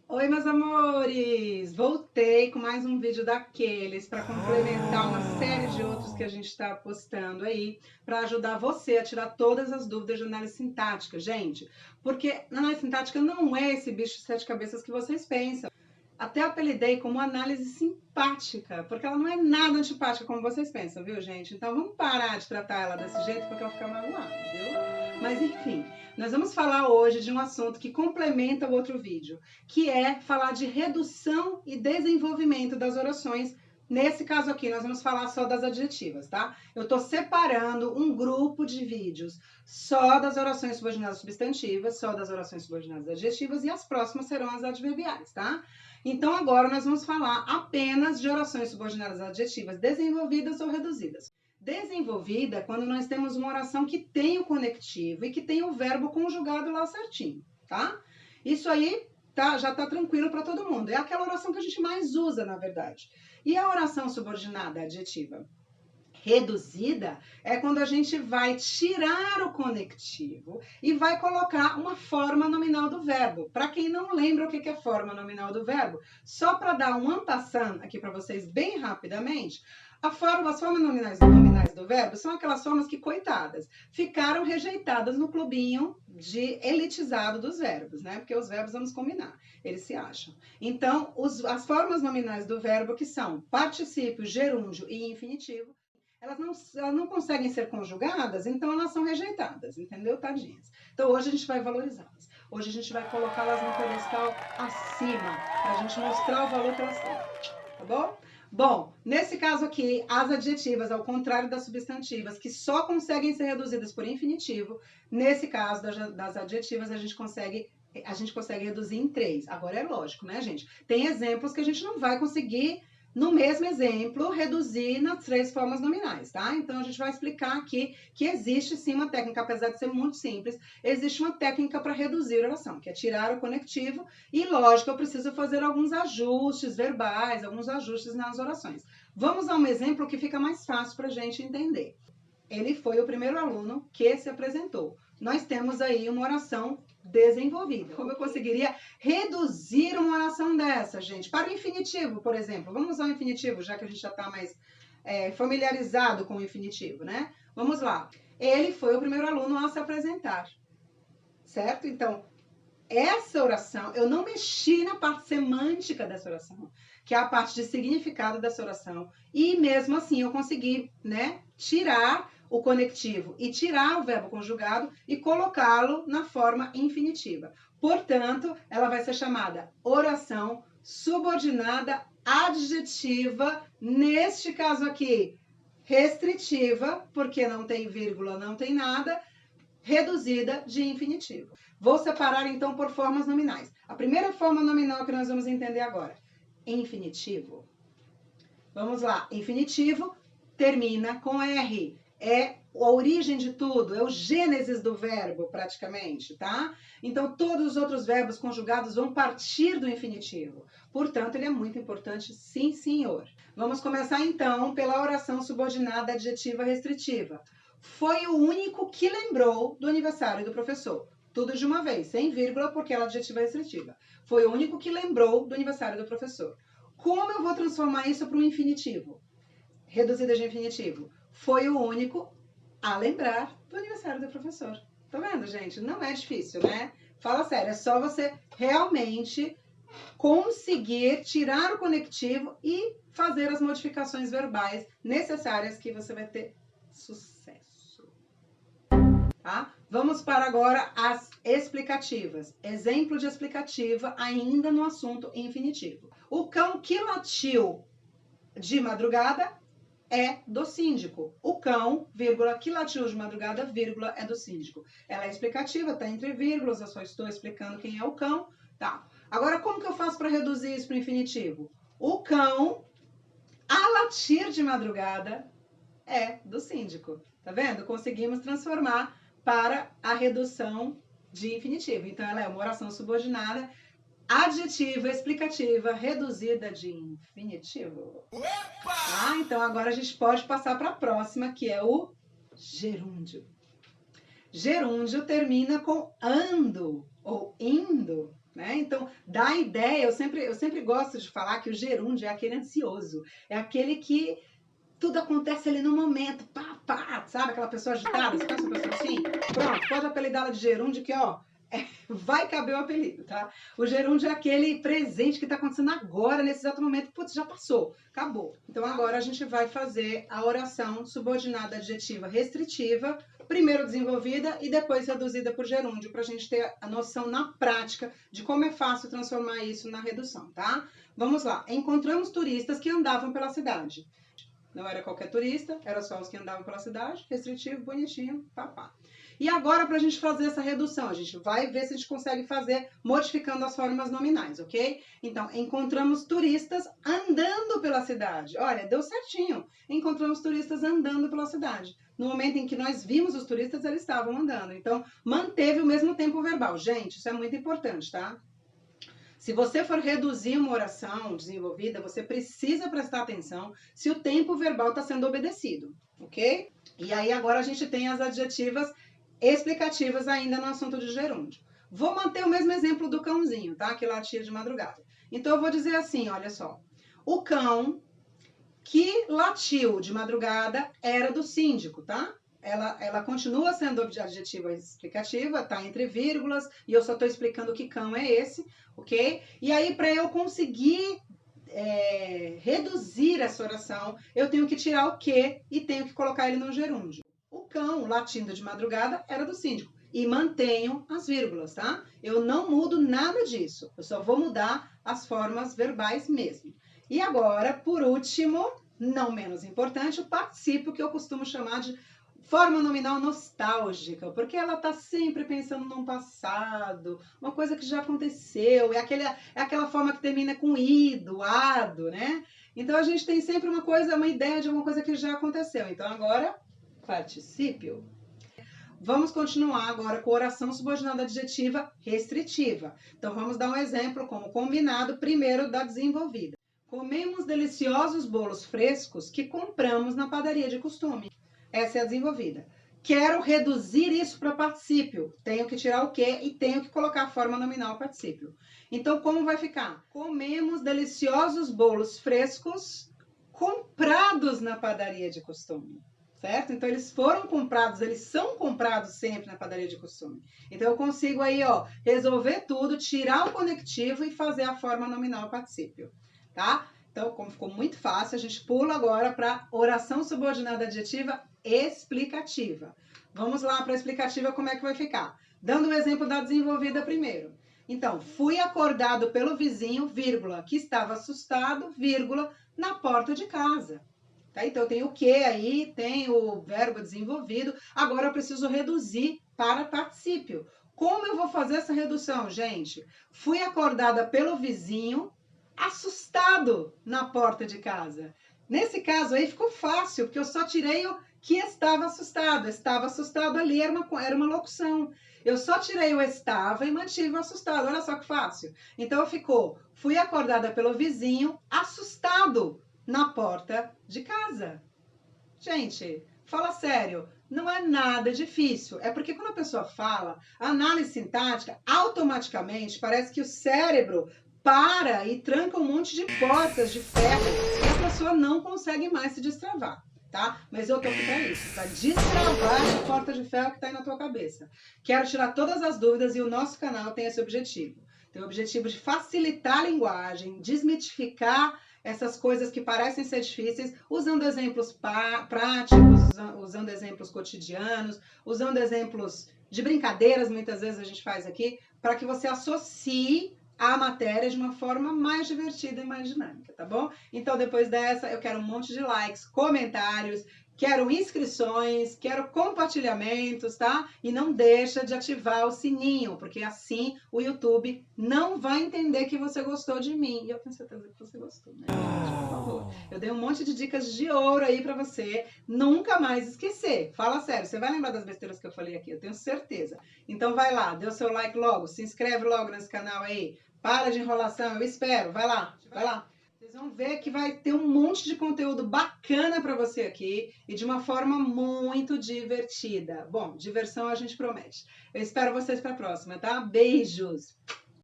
Oi, meus amores! Voltei com mais um vídeo daqueles para complementar uma série de outros que a gente está postando aí para ajudar você a tirar todas as dúvidas de análise sintática, gente. Porque na análise sintática não é esse bicho de sete cabeças que vocês pensam. Até apelidei como análise simpática, porque ela não é nada antipática como vocês pensam, viu, gente? Então vamos parar de tratar ela desse jeito porque ela fica magoada, viu? Mas enfim, nós vamos falar hoje de um assunto que complementa o outro vídeo, que é falar de redução e desenvolvimento das orações. Nesse caso aqui, nós vamos falar só das adjetivas, tá? Eu estou separando um grupo de vídeos só das orações subordinadas substantivas, só das orações subordinadas adjetivas, e as próximas serão as adverbiais, tá? Então, agora nós vamos falar apenas de orações subordinadas adjetivas desenvolvidas ou reduzidas. Desenvolvida é quando nós temos uma oração que tem o conectivo e que tem o verbo conjugado lá certinho, tá? Isso aí já tá tranquilo para todo mundo. É aquela oração que a gente mais usa, na verdade. E a oração subordinada adjetiva reduzida é quando a gente vai tirar o conectivo e vai colocar uma forma nominal do verbo. Para quem não lembra o que é forma nominal do verbo, só para dar um en passant aqui para vocês bem rapidamente, as formas nominais do verbo são aquelas formas que, coitadas, ficaram rejeitadas no clubinho de elitizado dos verbos, né? Porque os verbos, vamos combinar, eles se acham. Então, as formas nominais do verbo, que são particípio, gerúndio e infinitivo, elas não conseguem ser conjugadas, então elas são rejeitadas, entendeu, tadinhas? Então hoje a gente vai valorizá-las. Hoje a gente vai colocá-las no pedestal acima, para a gente mostrar o valor que elas têm, tá bom? Bom, nesse caso aqui, as adjetivas, ao contrário das substantivas, que só conseguem ser reduzidas por infinitivo, nesse caso das adjetivas, a gente consegue reduzir em 3. Agora é lógico, né, gente? Tem exemplos que a gente não vai conseguir, no mesmo exemplo, reduzir nas 3 formas nominais, tá? Então, a gente vai explicar aqui que existe sim uma técnica, apesar de ser muito simples, existe uma técnica para reduzir a oração, que é tirar o conectivo e, lógico, eu preciso fazer alguns ajustes verbais, alguns ajustes nas orações. Vamos a um exemplo que fica mais fácil para a gente entender. Ele foi o primeiro aluno que se apresentou. Nós temos aí uma oração desenvolvida. Como eu conseguiria reduzir uma oração dessa, gente? Para o infinitivo, por exemplo. Vamos usar o infinitivo, já que a gente já está mais familiarizado com o infinitivo, né? Vamos lá. Ele foi o primeiro aluno a se apresentar, certo? Então, essa oração, eu não mexi na parte semântica dessa oração, que é a parte de significado dessa oração, e mesmo assim eu consegui, né, tirar o conectivo e tirar o verbo conjugado e colocá-lo na forma infinitiva. Portanto, ela vai ser chamada oração subordinada adjetiva, neste caso aqui, restritiva, porque não tem vírgula, não tem nada, reduzida de infinitivo. Vou separar então por formas nominais. A primeira forma nominal que nós vamos entender agora, infinitivo. Vamos lá, infinitivo termina com R. É a origem de tudo, é o gênesis do verbo, praticamente, tá? Então, todos os outros verbos conjugados vão partir do infinitivo. Portanto, ele é muito importante, sim, senhor. Vamos começar, então, pela oração subordinada adjetiva restritiva. Foi o único que lembrou do aniversário do professor. Tudo de uma vez, sem vírgula, porque ela é adjetiva restritiva. Foi o único que lembrou do aniversário do professor. Como eu vou transformar isso para um infinitivo? Reduzida de infinitivo. Foi o único a lembrar do aniversário do professor. Tá vendo, gente? Não é difícil, né? Fala sério, é só você realmente conseguir tirar o conectivo e fazer as modificações verbais necessárias que você vai ter sucesso. Tá? Vamos para agora as explicativas. Exemplo de explicativa ainda no assunto infinitivo. O cão que latiu de madrugada é do síndico. O cão, vírgula, que latiu de madrugada, vírgula, é do síndico. Ela é explicativa, tá entre vírgulas, eu só estou explicando quem é o cão. Tá. Agora, como que eu faço para reduzir isso para o infinitivo? O cão, a latir de madrugada, é do síndico. Tá vendo? Conseguimos transformar para a redução de infinitivo. Então, ela é uma oração subordinada adjetiva, explicativa, reduzida de infinitivo. Ah, então agora a gente pode passar para a próxima, que é o gerúndio. Gerúndio termina com ando ou indo. né? Então, dá a ideia, eu sempre gosto de falar que o gerúndio é aquele ansioso, é aquele que tudo acontece ali no momento, pá, pá, sabe? Aquela pessoa agitada, você conhece uma pessoa assim? Pronto, pode apelidá-la de gerúndio que, ó, vai caber o apelido, tá? O gerúndio é aquele presente que está acontecendo agora, nesse exato momento. Putz, já passou, acabou. Então agora a gente vai fazer a oração subordinada adjetiva restritiva, primeiro desenvolvida e depois reduzida por gerúndio, para a gente ter a noção na prática de como é fácil transformar isso na redução, tá? Vamos lá. Encontramos turistas que andavam pela cidade. Não era qualquer turista, era só os que andavam pela cidade, restritivo, bonitinho, papá. E agora, para a gente fazer essa redução, a gente vai ver se a gente consegue fazer modificando as formas nominais, ok? Então, encontramos turistas andando pela cidade. Olha, deu certinho. Encontramos turistas andando pela cidade. No momento em que nós vimos os turistas, eles estavam andando. Então, manteve o mesmo tempo verbal. Gente, isso é muito importante, tá? Se você for reduzir uma oração desenvolvida, você precisa prestar atenção se o tempo verbal está sendo obedecido, ok? E aí agora a gente tem as adjetivas explicativas ainda no assunto de gerúndio. Vou manter o mesmo exemplo do cãozinho, tá? Que latia de madrugada. Então eu vou dizer assim, olha só. O cão que latiu de madrugada era do síndico, tá? Ela continua sendo adjetiva explicativa, tá entre vírgulas, e eu só estou explicando que cão é esse, ok? E aí, para eu conseguir reduzir essa oração, eu tenho que tirar o que e tenho que colocar ele no gerúndio. O cão latindo de madrugada era do síndico. E mantenho as vírgulas, tá? Eu não mudo nada disso. Eu só vou mudar as formas verbais mesmo. E agora, por último, não menos importante, o particípio que eu costumo chamar de forma nominal nostálgica, porque ela está sempre pensando num passado, uma coisa que já aconteceu, é aquela forma que termina com ido, ado, né? Então a gente tem sempre uma ideia de alguma coisa que já aconteceu. Então agora, particípio. Vamos continuar agora com oração subordinada adjetiva restritiva. Então vamos dar um exemplo como combinado primeiro da desenvolvida. Comemos deliciosos bolos frescos que compramos na padaria de costume. Essa é a desenvolvida. Quero reduzir isso para particípio. Tenho que tirar o que e tenho que colocar a forma nominal particípio. Então, como vai ficar? Comemos deliciosos bolos frescos comprados na padaria de costume. Certo? Então, eles foram comprados, eles são comprados sempre na padaria de costume. Então, eu consigo aí, ó, resolver tudo, tirar o conectivo e fazer a forma nominal particípio. Tá? Então, como ficou muito fácil, a gente pula agora para oração subordinada adjetiva explicativa. Vamos lá para a explicativa, como é que vai ficar? Dando o exemplo da desenvolvida primeiro. Então, fui acordado pelo vizinho, vírgula, que estava assustado, vírgula, na porta de casa. Tá? Então, eu tenho o que aí, tem o verbo desenvolvido. Agora, eu preciso reduzir para particípio. Como eu vou fazer essa redução, gente? Fui acordada pelo vizinho, assustado na porta de casa. Nesse caso aí ficou fácil, porque eu só tirei o que estava assustado. Estava assustado ali, era uma locução. Eu só tirei o estava e mantive o assustado. Olha só que fácil. Então ficou, fui acordada pelo vizinho, assustado na porta de casa. Gente, fala sério, não é nada difícil. É porque quando a pessoa fala, a análise sintática, automaticamente parece que o cérebro para e tranca um monte de portas de ferro e a pessoa não consegue mais se destravar, tá? Mas eu tô aqui para isso, para destravar essa porta de ferro que tá aí na tua cabeça. Quero tirar todas as dúvidas e o nosso canal tem esse objetivo. Tem o objetivo de facilitar a linguagem, desmitificar essas coisas que parecem ser difíceis, usando exemplos práticos, usando exemplos cotidianos, usando exemplos de brincadeiras, muitas vezes a gente faz aqui, para que você associe a matéria de uma forma mais divertida e mais dinâmica, tá bom? Então, depois dessa, eu quero um monte de likes, comentários, quero inscrições, quero compartilhamentos, tá? E não deixa de ativar o sininho, porque assim o YouTube não vai entender que você gostou de mim. E eu tenho certeza que você gostou, né? Por favor. Eu dei um monte de dicas de ouro aí pra você nunca mais esquecer. Fala sério, você vai lembrar das besteiras que eu falei aqui, eu tenho certeza. Então vai lá, dê o seu like logo, se inscreve logo nesse canal aí. Para de enrolação, eu espero. Vai lá, vai lá. Vocês vão ver que vai ter um monte de conteúdo bacana para você aqui e de uma forma muito divertida. Bom, diversão a gente promete. Eu espero vocês para a próxima, tá? Beijos!